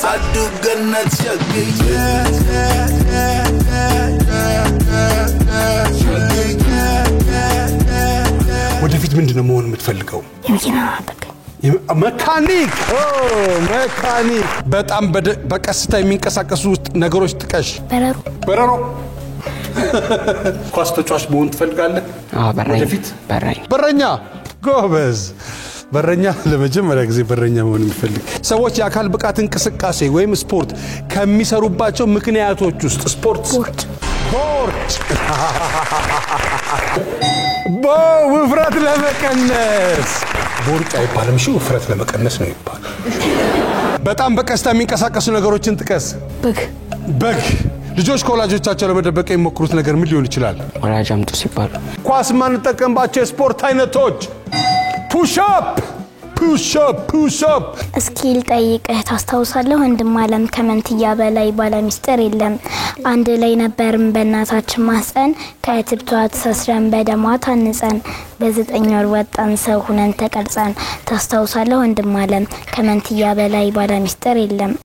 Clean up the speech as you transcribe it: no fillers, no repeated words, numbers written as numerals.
عدو جنة شقي ወደፊት ምንድነው መሆን የምትፈልገው መካኒክ መካኒክ በጣም በቀስታ የሚንቀሳቀሱ ነገሮች ጥቀሽ በረሮ ኳስ ተጫዋች መሆን ትፈልጋለህ ወደፊት በረኛ ጎበዝ በረኛ ለመጀመሪያ ጊዜ በረኛ መሆን የሚፈልግ ሰዎች የአካል ብቃት እንቅስቃሴ ወይም ስፖርት ከሚሰሩባቸው ምክንያቶች ውስጥ ስፖርት ውፍረት ለመቀነስ ቦርጫ አይባልም እሺ ውፍረት ለመቀነስ ነው ይባል በጣም በቀስታ የሚንቀሳቀሱ ነገሮችን ጥቀስ በግ ልጆች ኮላጆቻቸው ለመደበቅ የሚሞክሩት ነገር ምን ሊሆን ይችላል ወላጅ አምጡ ሲባሉ ኳስ ማን ተጠቀምባቸው ስፖርት አይነቶች push up ስኪል ጠይቀህ ታስታውሳለህ ወንድም አለም ከመንትያ በላይ ባለሚስጥር የለም አንድ ላይ ነበርም በእናታችን ማህፀን ከትብቷ ተሰስረን በደሟ ታንጸን በ9 ወር ወጣን ሰው ሆነን ተቀርጸን ታስታውሳለህ ወንድም አለም ከመንትያ በላይ ባለሚስጥር የለም